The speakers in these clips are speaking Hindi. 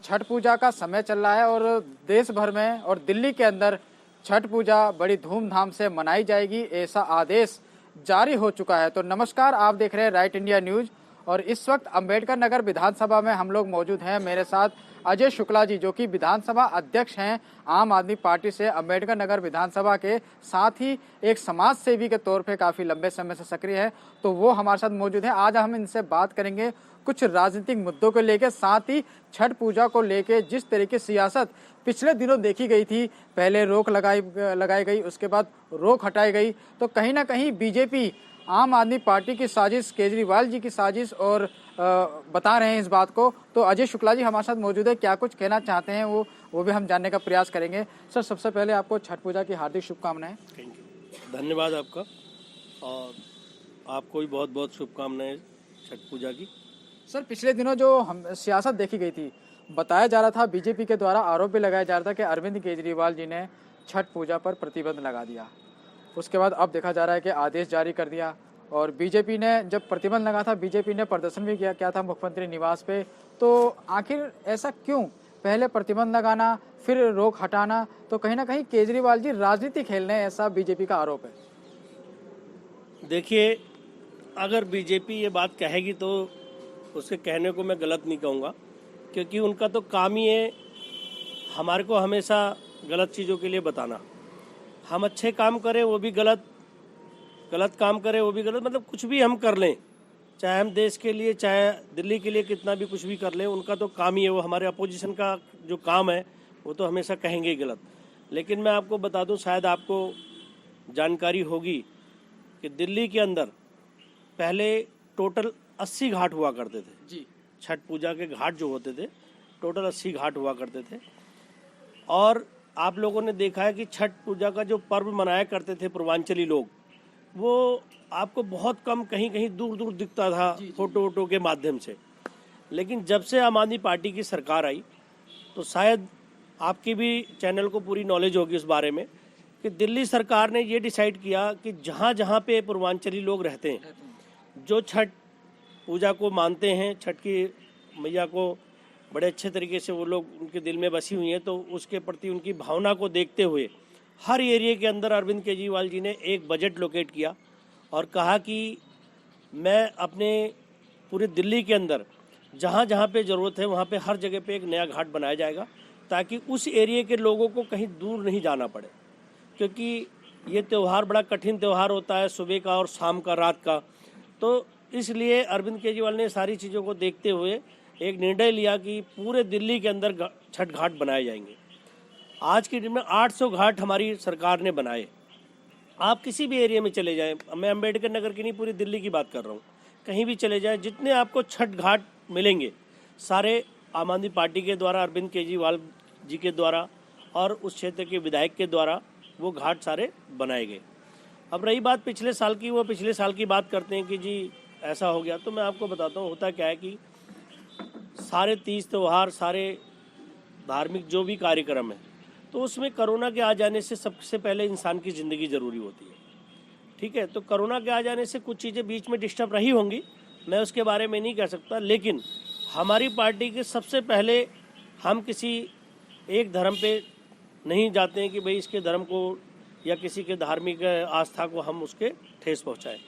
छठ पूजा का समय चल रहा है और देश भर में और दिल्ली के अंदर छठ पूजा बड़ी धूमधाम से मनाई जाएगी, ऐसा आदेश जारी हो चुका है। तो नमस्कार, आप देख रहे हैं राइट इंडिया न्यूज और इस वक्त अंबेडकर नगर विधानसभा में हम लोग मौजूद हैं। मेरे साथ अजय शुक्ला जी, जो कि विधानसभा अध्यक्ष हैं आम आदमी पार्टी से अंबेडकर नगर विधानसभा के, साथ ही एक समाज सेवी के तौर पे काफी लंबे समय से सक्रिय है, तो वो हमारे साथ मौजूद है। आज हम इनसे बात करेंगे कुछ राजनीतिक मुद्दों को लेकर, साथ ही छठ पूजा को लेकर जिस तरीके सियासत पिछले दिनों देखी गई थी, पहले रोक लगाई गई, उसके बाद रोक हटाई गई, तो कहीं ना कहीं बीजेपी आम आदमी पार्टी की साजिश, केजरीवाल जी की साजिश और बता रहे हैं इस बात को। तो अजय शुक्ला जी हमारे साथ मौजूद है, क्या कुछ कहना चाहते हैं वो भी हम जानने का प्रयास करेंगे। सर, सबसे पहले आपको छठ पूजा की हार्दिक शुभकामनाएं। थैंक यू, धन्यवाद आपका, और आपको भी बहुत बहुत शुभकामनाएं छठ पूजा की। सर, पिछले दिनों जो हम सियासत देखी गई थी, बताया जा रहा था, बीजेपी के द्वारा आरोप भी लगाया जा रहा था कि अरविंद केजरीवाल जी ने छठ पूजा पर प्रतिबंध लगा दिया। उसके बाद अब देखा जा रहा है कि आदेश जारी कर दिया, और बीजेपी ने जब प्रतिबंध लगा था, बीजेपी ने प्रदर्शन भी किया था मुख्यमंत्री निवास पे। तो आखिर ऐसा क्यों, पहले प्रतिबंध लगाना फिर रोक हटाना? तो कहीं ना कहीं केजरीवाल जी राजनीति खेल रहे हैं, ऐसा बीजेपी का आरोप है। देखिए, अगर बीजेपी ये बात कहेगी तो उसके कहने को मैं गलत नहीं कहूँगा, क्योंकि उनका तो काम ही है हमारे को हमेशा गलत चीज़ों के लिए बताना। हम अच्छे काम करें वो भी गलत, गलत काम करें वो भी गलत, मतलब कुछ भी हम कर लें, चाहे हम देश के लिए चाहे दिल्ली के लिए कितना भी कुछ भी कर लें, उनका तो काम ही है वो। हमारे अपोजिशन का जो काम है वो तो हमेशा कहेंगे ही गलत। लेकिन मैं आपको बता दूं, शायद आपको जानकारी होगी कि दिल्ली के अंदर पहले टोटल 80 घाट हुआ करते थे जी। छठ पूजा के घाट जो होते थे, टोटल 80 घाट हुआ करते थे। और आप लोगों ने देखा है कि छठ पूजा का जो पर्व मनाया करते थे पूर्वांचली लोग, वो आपको बहुत कम, कहीं कहीं दूर दूर दिखता था फोटो वोटो के माध्यम से। लेकिन जब से आम आदमी पार्टी की सरकार आई, तो शायद आपकी भी चैनल को पूरी नॉलेज होगी इस बारे में कि दिल्ली सरकार ने ये डिसाइड किया कि जहाँ जहाँ पे पूर्वांचली लोग रहते हैं, जो छठ पूजा को मानते हैं, छठ की मैया को बड़े अच्छे तरीके से वो लोग उनके दिल में बसी हुई हैं, तो उसके प्रति उनकी भावना को देखते हुए हर एरिया के अंदर अरविंद केजरीवाल जी ने एक बजट लोकेट किया और कहा कि मैं अपने पूरे दिल्ली के अंदर जहाँ जहाँ पे ज़रूरत है वहाँ पे हर जगह पे एक नया घाट बनाया जाएगा, ताकि उस एरिया के लोगों को कहीं दूर नहीं जाना पड़े। क्योंकि ये त्यौहार बड़ा कठिन त्यौहार होता है, सुबह का और शाम का, रात का। तो इसलिए अरविंद केजरीवाल ने सारी चीज़ों को देखते हुए एक निर्णय लिया कि पूरे दिल्ली के अंदर छठ घाट बनाए जाएंगे। आज की डेट में 800 घाट हमारी सरकार ने बनाए। आप किसी भी एरिया में चले जाएं, मैं अंबेडकर नगर की नहीं, पूरी दिल्ली की बात कर रहा हूँ, कहीं भी चले जाएं, जितने आपको छठ घाट मिलेंगे सारे आम आदमी पार्टी के द्वारा, अरविंद केजरीवाल जी के द्वारा और उस क्षेत्र के विधायक के द्वारा वो घाट सारे बनाए गए। अब रही बात पिछले साल की, वो पिछले साल की बात करते हैं कि जी ऐसा हो गया। तो मैं आपको बताता हूँ, होता क्या है कि सारे तीज त्यौहार, सारे धार्मिक जो भी कार्यक्रम है, तो उसमें कोरोना के आ जाने से सबसे पहले इंसान की ज़िंदगी ज़रूरी होती है। ठीक है, तो कोरोना के आ जाने से कुछ चीज़ें बीच में डिस्टर्ब रही होंगी, मैं उसके बारे में नहीं कह सकता। लेकिन हमारी पार्टी के सबसे पहले हम किसी एक धर्म पे नहीं जाते हैं कि भाई इसके धर्म को या किसी के धार्मिक आस्था को हम उसके ठेस पहुँचाएँ।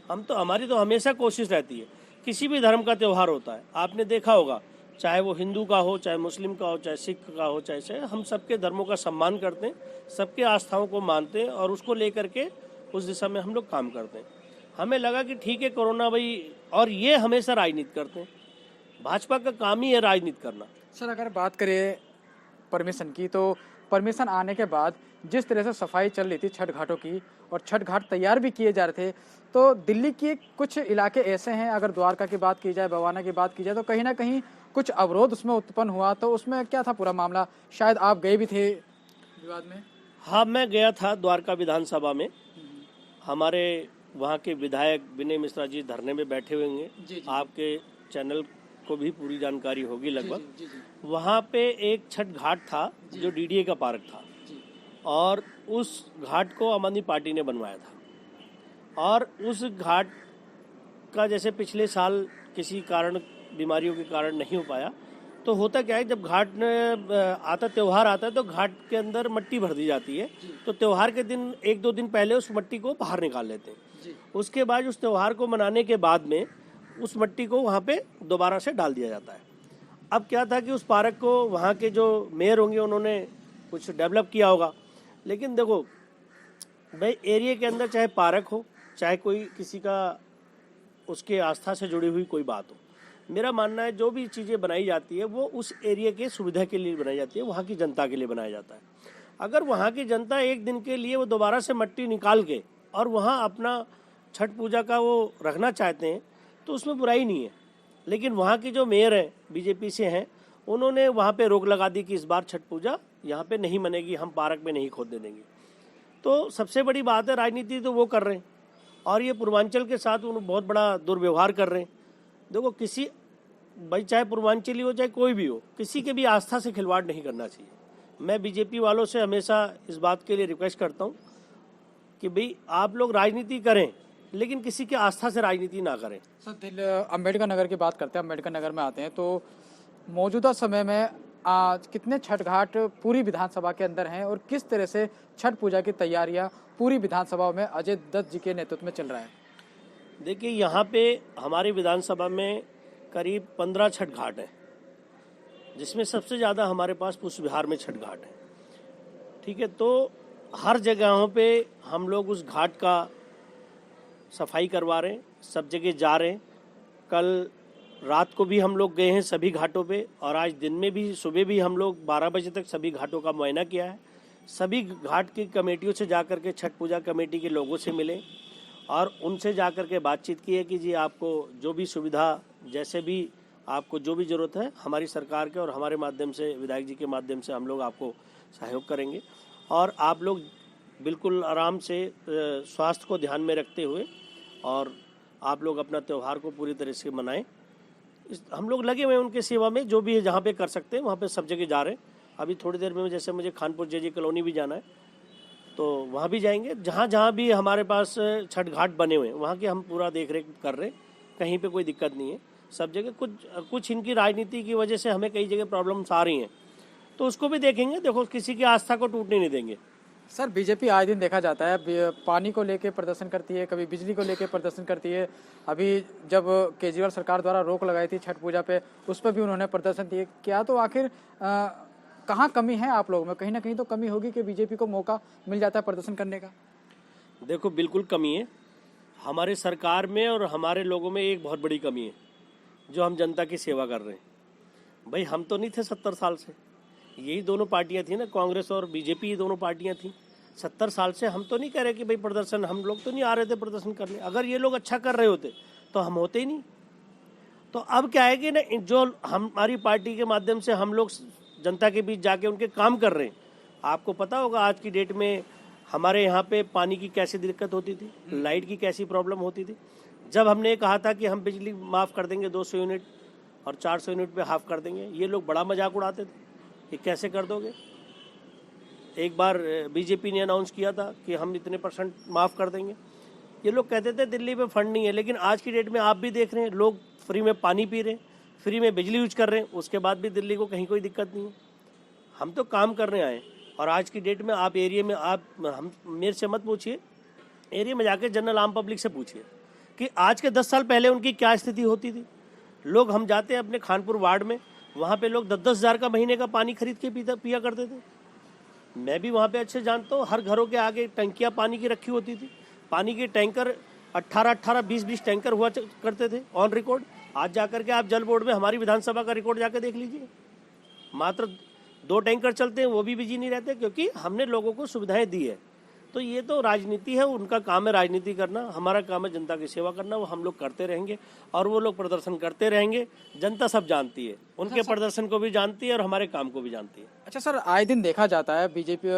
हम तो, हमारी तो हमेशा कोशिश रहती है, किसी भी धर्म का त्यौहार होता है, आपने देखा होगा, चाहे वो हिंदू का हो, चाहे मुस्लिम का हो, चाहे सिख का हो, चाहे हम सबके धर्मों का सम्मान करते हैं, सबके आस्थाओं को मानते हैं और उसको लेकर के उस दिशा में हम लोग काम करते हैं। हमें लगा कि ठीक है कोरोना भाई, और ये हमेशा राजनीति करते हैं, भाजपा का काम ही है राजनीति करना। सर, अगर बात करें परमिशन की, तो परमिशन आने के बाद जिस तरह से सफाई चल रही थी छठ घाटों की, और छठ घाट तैयार भी किए जा रहे थे, तो दिल्ली के कुछ इलाके ऐसे हैं, अगर द्वारका की बात की जाए, बवाना की बात की जाए, तो कहीं ना कहीं कुछ अवरोध उसमें उत्पन्न हुआ। तो उसमें क्या था पूरा मामला? शायद आप गए भी थे विवाद में। हाँ, मैं गया था द्वारका विधानसभा में। हमारे वहाँ के विधायक विनय मिश्रा जी धरने में बैठे हुए होंगे, आपके चैनल को भी पूरी जानकारी होगी लगभग। वहाँ पे एक छठ घाट था जो डीडीए का पार्क था, और उस घाट को आम आदमी पार्टी ने बनवाया था। और उस घाट का जैसे पिछले साल किसी कारण, बीमारियों के कारण नहीं हो पाया, तो होता क्या है, जब घाट आता त्यौहार आता है तो घाट के अंदर मट्टी भर दी जाती है। तो त्यौहार के दिन 1-2 दिन पहले उस मट्टी को बाहर निकाल लेते हैं। उसके बाद उस त्यौहार को मनाने के बाद में उस मट्टी को वहाँ पे दोबारा से डाल दिया जाता है। अब क्या था कि उस पार्क को वहाँ के जो मेयर होंगे उन्होंने कुछ डेवलप किया होगा, लेकिन देखो भाई एरिया के अंदर चाहे पार्क हो चाहे कोई किसी का उसके आस्था से जुड़ी हुई कोई बात हो, मेरा मानना है जो भी चीज़ें बनाई जाती है वो उस एरिया के सुविधा के लिए बनाई जाती है, वहाँ की जनता के लिए बनाया जाता है। अगर वहाँ की जनता एक दिन के लिए वो दोबारा से मट्टी निकाल के और वहाँ अपना छठ पूजा का वो रखना चाहते हैं तो उसमें बुराई नहीं है। लेकिन वहाँ की जो मेयर है बीजेपी से हैं, उन्होंने वहाँ पे रोक लगा दी कि इस बार छठ पूजा यहाँ पे नहीं मनेगी, हम पार्क में नहीं खोदने देंगे। तो सबसे बड़ी बात है, राजनीति तो वो कर रहे हैं और ये पूर्वांचल के साथ उन्होंने बहुत बड़ा दुर्व्यवहार कर रहे हैं। देखो किसी भाई चाहे पूर्वांचली हो चाहे कोई भी हो, किसी के भी आस्था से खिलवाड़ नहीं करना चाहिए। मैं बीजेपी वालों से हमेशा इस बात के लिए रिक्वेस्ट करता हूँ कि भाई आप लोग राजनीति करें लेकिन किसी के आस्था से राजनीति ना करें। सर अम्बेडकर नगर की बात करते हैं, अम्बेडकर नगर में आते हैं तो मौजूदा समय में आज कितने छठ घाट पूरी विधानसभा के अंदर हैं और किस तरह से छठ पूजा की तैयारियां पूरी विधानसभा में अजय दत्त जी के नेतृत्व में चल रहा है? देखिए यहाँ पे हमारी विधानसभा में करीब 15 छठ घाट हैं, जिसमें सबसे ज़्यादा हमारे पास पुष्प विहार में छठ घाट है। ठीक है, तो हर जगहों पे हम लोग उस घाट का सफाई करवा रहे हैं, सब जगह जा रहे हैं। कल रात को भी हम लोग गए हैं सभी घाटों पे और आज दिन में भी सुबह भी हम लोग 12 बजे तक सभी घाटों का मुआयना किया है। सभी घाट की कमेटियों से जाकर के छठ पूजा कमेटी के लोगों से मिले और उनसे जाकर के बातचीत की है कि जी आपको जो भी सुविधा, जैसे भी आपको जो भी ज़रूरत है, हमारी सरकार के और हमारे माध्यम से, विधायक जी के माध्यम से हम लोग आपको सहयोग करेंगे और आप लोग बिल्कुल आराम से स्वास्थ्य को ध्यान में रखते हुए और आप लोग अपना त्यौहार को पूरी तरह से मनाएं। हम लोग लगे हुए हैं उनके सेवा में, जो भी है जहाँ पे कर सकते हैं वहाँ पे सब जगह जा रहे हैं। अभी थोड़ी देर में जैसे मुझे खानपुर जेजे कॉलोनी भी जाना है तो वहाँ भी जाएंगे। जहाँ जहाँ भी हमारे पास छठ घाट बने हुए हैं वहाँ की हम पूरा देख रेख कर रहे हैं, कहीं पे कोई दिक्कत नहीं है। सब जगह कुछ इनकी राजनीति की वजह से हमें कई जगह प्रॉब्लम्स आ रही हैं तो उसको भी देखेंगे। देखो किसी की आस्था को टूटने नहीं देंगे। सर बीजेपी आए दिन देखा जाता है पानी को लेकर प्रदर्शन करती है, कभी बिजली को लेकर प्रदर्शन करती है। अभी जब केजरीवाल सरकार द्वारा रोक लगाई थी छठ पूजा पे, उस पर भी उन्होंने प्रदर्शन दिए। क्या तो आखिर कहाँ कमी है आप लोगों में? कहीं ना कहीं तो कमी होगी कि बीजेपी को मौका मिल जाता है प्रदर्शन करने का। देखो बिल्कुल कमी है हमारे सरकार में और हमारे लोगों में। एक बहुत बड़ी कमी है जो हम जनता की सेवा कर रहे हैं। भाई हम तो नहीं थे 70 साल से, यही दोनों पार्टियां थी ना, कांग्रेस और बीजेपी, ये दोनों पार्टियां थी 70 साल से। हम तो नहीं कह रहे कि भाई प्रदर्शन, हम लोग तो नहीं आ रहे थे प्रदर्शन करने। अगर ये लोग अच्छा कर रहे होते तो हम होते ही नहीं। तो अब क्या है कि ना, जो हमारी पार्टी के माध्यम से हम लोग जनता के बीच जाके उनके काम कर रहे हैं। आपको पता होगा आज की डेट में हमारे यहाँ पे पानी की कैसी दिक्कत होती थी, लाइट की कैसी प्रॉब्लम होती थी। जब हमने कहा था कि हम बिजली माफ़ कर देंगे 200 यूनिट और 400 यूनिट पे हाफ कर देंगे, ये लोग बड़ा मजाक उड़ाते थे कि कैसे कर दोगे। एक बार बीजेपी ने अनाउंस किया था कि हम इतने % माफ़ कर देंगे। ये लोग कहते थे दिल्ली में फंड नहीं है, लेकिन आज की डेट में आप भी देख रहे हैं लोग फ्री में पानी पी रहे हैं, फ्री में बिजली यूज कर रहे हैं, उसके बाद भी दिल्ली को कहीं कोई दिक्कत नहीं है। हम तो काम करने आए। और आज की डेट में आप एरिया में, आप हम मेरे से मत पूछिए, एरिया में जाके जनरल आम पब्लिक से पूछिए कि आज के 10 साल पहले उनकी क्या स्थिति होती थी। लोग, हम जाते हैं अपने खानपुर वार्ड में, वहाँ पे लोग 10-10 हज़ार का महीने का पानी खरीद के पिया करते थे। मैं भी वहाँ पे अच्छे जानता हूँ, हर घरों के आगे टंकियाँ पानी की रखी होती थी। पानी के टैंकर 18-18, 20-20 टैंकर हुआ करते थे ऑन रिकॉर्ड। आज जाकर के आप जल बोर्ड में हमारी विधानसभा का रिकॉर्ड जाकर देख लीजिए, मात्र 2 टैंकर चलते हैं, वो भी बिजी नहीं रहते, क्योंकि हमने लोगों को सुविधाएं दी है। तो ये तो राजनीति है, उनका काम है राजनीति करना, हमारा काम है जनता की सेवा करना। वो हम लोग करते रहेंगे और वो लोग प्रदर्शन करते रहेंगे। जनता सब जानती है, उनके प्रदर्शन को भी जानती है और हमारे काम को भी जानती है। अच्छा सर, आए दिन देखा जाता है बीजेपी,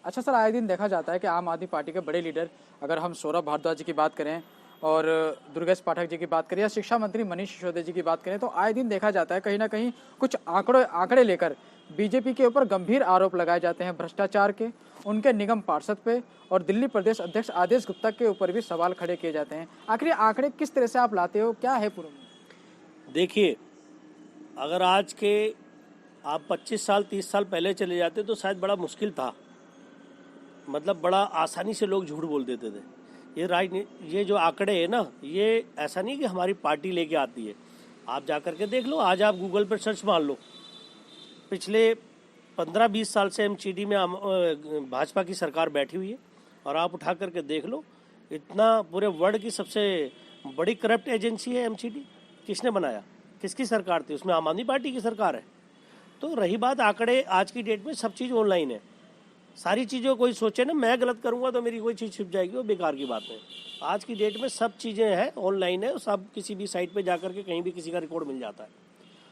अच्छा सर, आए दिन देखा जाता है कि आम आदमी पार्टी के बड़े लीडर, अगर हम सौरभ भारद्वाज जी की बात करें और दुर्गेश पाठक जी की बात करें या शिक्षा मंत्री मनीष सिसोदिया जी की बात करें, तो आए दिन देखा जाता है कहीं ना कहीं कुछ आंकड़े लेकर बीजेपी के ऊपर गंभीर आरोप लगाए जाते हैं भ्रष्टाचार के, उनके निगम पार्षद पे और दिल्ली प्रदेश अध्यक्ष आदेश गुप्ता के ऊपर भी सवाल खड़े किए जाते हैं। आखिर आंकड़े किस तरह से आप लाते हो, क्या है पूरा? देखिए, अगर आज के आप 25 साल 30 साल पहले चले जाते तो शायद बड़ा मुश्किल था, मतलब बड़ा आसानी से लोग झूठ बोल देते थे। ये जो आंकड़े है ना, ये ऐसा नहीं कि हमारी पार्टी लेके आती है। आप जा कर के देख लो, आज आप गूगल पर सर्च मार लो, पिछले 15-20 साल से एमसीडी में भाजपा की सरकार बैठी हुई है, और आप उठा करके देख लो, इतना पूरे वर्ल्ड की सबसे बड़ी करप्ट एजेंसी है एमसीडी। किसने बनाया, किसकी सरकार थी? उसमें आम आदमी पार्टी की सरकार है। तो रही बात आंकड़े, आज की डेट में सब चीज़ ऑनलाइन है। सारी चीज़ों कोई सोचे ना मैं गलत करूंगा तो मेरी कोई चीज़ छिप जाएगी, वो बेकार की बात है। आज की डेट में सब चीज़ें हैं, ऑनलाइन है, सब किसी भी साइट पे जाकर के कहीं भी किसी का रिकॉर्ड मिल जाता है।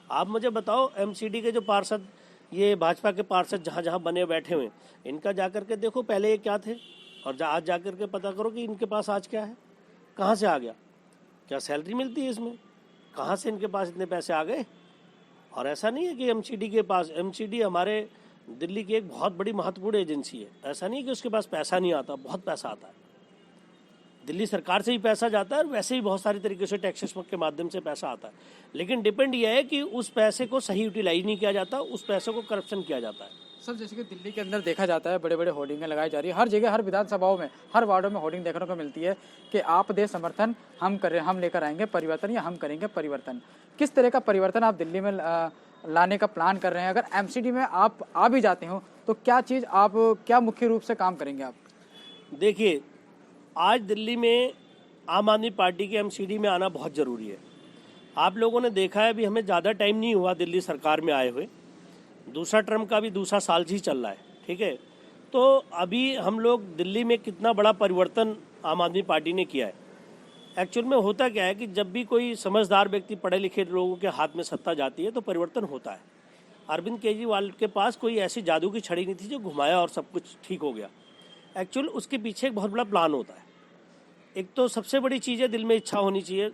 आप मुझे बताओ, एमसीडी के जो पार्षद, ये भाजपा के पार्षद जहाँ जहाँ बने बैठे हुए, इनका जा कर के देखो पहले ये क्या थे, और आज जा कर के पता करो कि इनके पास आज क्या है, कहाँ से आ गया, क्या सैलरी मिलती है इसमें, कहाँ से इनके पास इतने पैसे आ गए। और ऐसा नहीं है कि एमसीडी के पास, एमसीडी हमारे दिल्ली की एक बहुत बड़ी महत्वपूर्ण एजेंसी है। ऐसा नहीं कि उसके पास पैसा नहीं आता, बहुत पैसा आता है। दिल्ली सरकार से भी पैसा जाता है, और वैसे ही बहुत सारी तरीके से टैक्सेस के माध्यम से पैसा आता है। लेकिन डिपेंड यह है कि उस पैसे को सही यूटिलाइज नहीं किया जाता, उस पैसे को करप्शन किया जाता है। सर, जैसे कि दिल्ली के अंदर देखा जाता है, बड़े बड़े होर्डिंगें लगाई जा रही है हर जगह, हर विधानसभाओं में, हर वार्डों में होर्डिंग देखने को मिलती है कि आप दे समर्थन, हम लेकर आएंगे परिवर्तन, या हम करेंगे परिवर्तन। किस तरह का परिवर्तन आप दिल्ली में लाने का प्लान कर रहे हैं? अगर एमसीडी में आप आ भी जाते हो तो क्या मुख्य रूप से काम करेंगे आप? देखिए, आज दिल्ली में आम आदमी पार्टी के एमसीडी में आना बहुत ज़रूरी है। आप लोगों ने देखा है, अभी हमें ज़्यादा टाइम नहीं हुआ दिल्ली सरकार में आए हुए, दूसरा टर्म का भी दूसरा साल ही चल रहा है, ठीक है। तो अभी हम लोग दिल्ली में कितना बड़ा परिवर्तन आम आदमी पार्टी ने किया है। एक्चुअल में होता क्या है कि जब भी कोई समझदार व्यक्ति, पढ़े लिखे लोगों के हाथ में सत्ता जाती है तो परिवर्तन होता है। अरविंद केजरीवाल के पास कोई ऐसी जादू की छड़ी नहीं थी जो घुमाया और सब कुछ ठीक हो गया। एक्चुअल उसके पीछे एक बहुत बड़ा प्लान होता है। एक तो सबसे बड़ी चीज़ है, दिल में इच्छा होनी चाहिए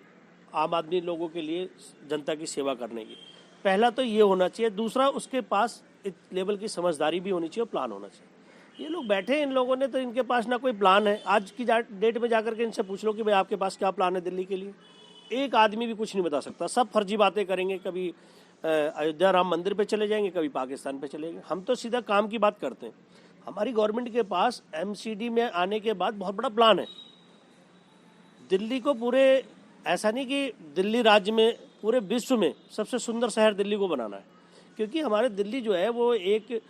आम आदमी लोगों के लिए जनता की सेवा करने की। पहला तो ये होना चाहिए। दूसरा, उसके पास एक लेवल की समझदारी भी होनी चाहिए और प्लान होना चाहिए। ये लोग बैठे हैं, इन लोगों ने, तो इनके पास ना कोई प्लान है। आज की डेट में जाकर के इनसे पूछ लो कि भाई आपके पास क्या प्लान है दिल्ली के लिए, एक आदमी भी कुछ नहीं बता सकता। सब फर्जी बातें करेंगे, कभी अयोध्या राम मंदिर पे चले जाएंगे, कभी पाकिस्तान पे चले जाएंगे। हम तो सीधा काम की बात करते हैं। हमारी गवर्नमेंट के पास एमसीडी में आने के बाद बहुत बड़ा प्लान है। दिल्ली को पूरे, ऐसा नहीं कि दिल्ली राज्य में, पूरे विश्व में सबसे सुंदर शहर दिल्ली को बनाना है। क्योंकि हमारे दिल्ली जो है वो एक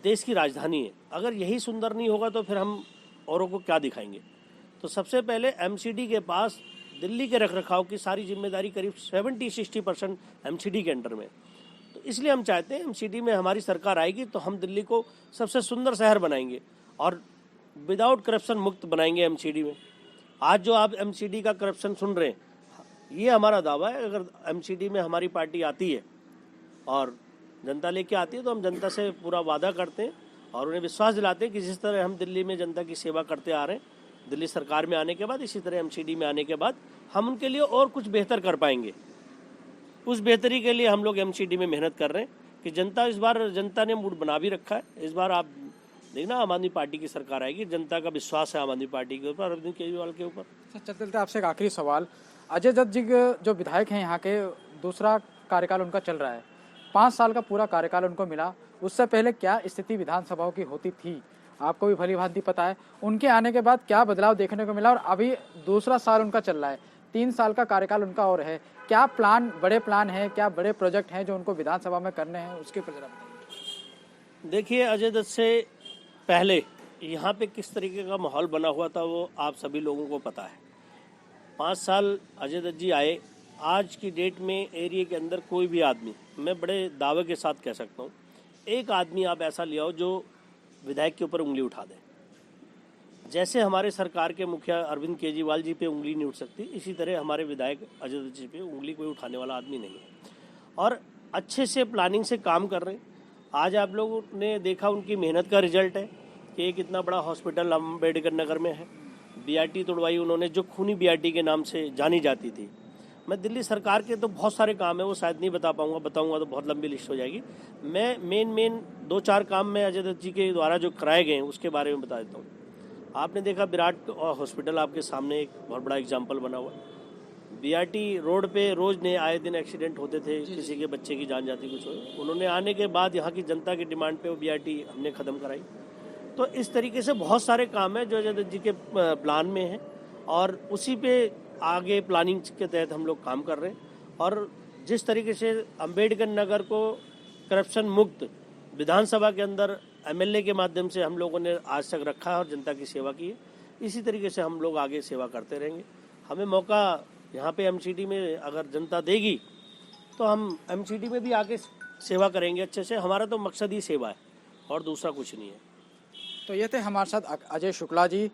देश की राजधानी है। अगर यही सुंदर नहीं होगा तो फिर हम औरों को क्या दिखाएंगे। तो सबसे पहले एमसीडी के पास दिल्ली के रखरखाव की सारी जिम्मेदारी करीब 70-60% एमसीडी के अंडर में। तो इसलिए हम चाहते हैं एमसीडी में हमारी सरकार आएगी तो हम दिल्ली को सबसे सुंदर शहर बनाएंगे और विदाउट करप्शन मुक्त बनाएंगे एमसीडी में। आज जो आप एमसीडी का करप्शन सुन रहे हैं, ये हमारा दावा है। अगर एमसीडी में हमारी पार्टी आती है और जनता लेके आती है तो हम जनता से पूरा वादा करते हैं और उन्हें विश्वास दिलाते हैं कि जिस तरह हम दिल्ली में जनता की सेवा करते आ रहे हैं, दिल्ली सरकार में आने के बाद, इसी तरह एमसीडी में आने के बाद हम उनके लिए और कुछ बेहतर कर पाएंगे। उस बेहतरी के लिए हम लोग एमसीडी में मेहनत कर रहे हैं कि इस बार जनता ने मूड बना भी रखा है। इस बार आप देखना, आम आदमी पार्टी की सरकार आएगी। जनता का विश्वास है आम आदमी पार्टी के ऊपर, अरविंद केजरीवाल के ऊपर। चलते चलते आपसे एक आखिरी सवाल। अजय दत्त जी जो विधायक हैं यहाँ के, दूसरा कार्यकाल उनका चल रहा है, 5 साल का पूरा कार्यकाल उनको मिला। उससे पहले क्या स्थिति विधानसभाओं की होती थी आपको भी भली भांति पता है। उनके आने के बाद क्या बदलाव देखने को मिला, और अभी दूसरा साल उनका चल रहा है, 3 साल का कार्यकाल उनका और है। क्या प्लान, बड़े प्लान हैं, क्या बड़े प्रोजेक्ट हैं जो उनको विधानसभा में करने हैं, उसके ऊपर जरा बताइए। देखिए, अजय दत्त से पहले यहाँ पे किस तरीके का माहौल बना हुआ था वो आप सभी लोगों को पता है। 5 साल अजय दत्त जी आए। आज की डेट में एरिया के अंदर कोई भी आदमी, मैं बड़े दावे के साथ कह सकता हूँ, एक आदमी आप ऐसा ले आओ जो विधायक के ऊपर उंगली उठा दे। जैसे हमारे सरकार के मुखिया अरविंद केजरीवाल जी पे उंगली नहीं उठ सकती, इसी तरह हमारे विधायक अजय दत्त जी पे उंगली कोई उठाने वाला आदमी नहीं है। और अच्छे से प्लानिंग से काम कर रहे हैं। आज आप लोगों ने देखा उनकी मेहनत का रिजल्ट है कि एक इतना बड़ा हॉस्पिटल अम्बेडकर नगर में है। बीआरटी तोड़वाई उन्होंने, जो खूनी बीआरटी के नाम से जानी जाती थी। मैं दिल्ली सरकार के तो बहुत सारे काम है, वो शायद नहीं बता पाऊंगा, बताऊंगा तो बहुत लंबी लिस्ट हो जाएगी। मैं मेन 2-4 काम में अजय दत्त जी के द्वारा जो कराए गए हैं उसके बारे में बता देता हूँ। आपने देखा विराट हॉस्पिटल आपके सामने एक बहुत बड़ा एग्जाम्पल बना हुआ है। बीआरटी रोड पे रोज नए आए दिन एक्सीडेंट होते थे, किसी के बच्चे की जान जाती कुछ हो। उन्होंने आने के बाद यहाँ की जनता की डिमांड पे वो बीआरटी हमने ख़त्म कराई। तो इस तरीके से बहुत सारे काम हैं जो अजय दत्त जी के प्लान में हैं और उसी पे आगे प्लानिंग के तहत हम लोग काम कर रहे हैं। और जिस तरीके से अम्बेडकर नगर को करप्शन मुक्त विधानसभा के अंदर एमएलए के माध्यम से हम लोगों ने आज तक रखा है और जनता की सेवा की है, इसी तरीके से हम लोग आगे सेवा करते रहेंगे। हमें मौका यहाँ पे एमसीडी में अगर जनता देगी तो हम एमसीडी में भी आके सेवा करेंगे अच्छे से। हमारा तो मकसद ही सेवा है और दूसरा कुछ नहीं है। तो ये थे हमारे साथ अजय शुक्ला जी,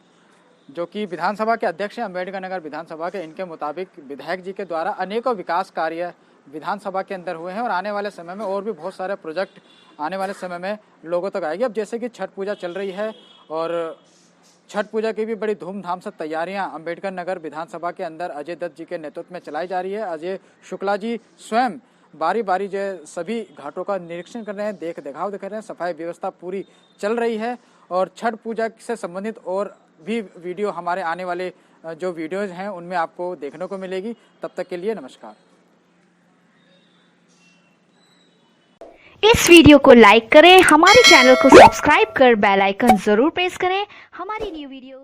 जो कि विधानसभा के अध्यक्ष हैं अम्बेडकर नगर विधानसभा के। इनके मुताबिक विधायक जी के द्वारा अनेकों विकास कार्य विधानसभा के अंदर हुए हैं और आने वाले समय में और भी बहुत सारे प्रोजेक्ट आने वाले समय में लोगों तक आएगी। अब जैसे कि छठ पूजा चल रही है और छठ पूजा की भी बड़ी धूमधाम से तैयारियां अम्बेडकर नगर विधानसभा के अंदर अजय दत्त जी के नेतृत्व में चलाई जा रही है। अजय शुक्ला जी स्वयं बारी बारी जो सभी घाटों का निरीक्षण कर रहे हैं, देख दिखाव दिखा रहे हैं, सफाई व्यवस्था पूरी चल रही है। और छठ पूजा से संबंधित और भी वीडियो हमारे आने वाले जो वीडियोज हैं उनमें आपको देखने को मिलेगी। तब तक के लिए नमस्कार। इस वीडियो को लाइक करें, हमारे चैनल को सब्सक्राइब कर बेल आइकन जरूर प्रेस करें हमारी न्यू वीडियो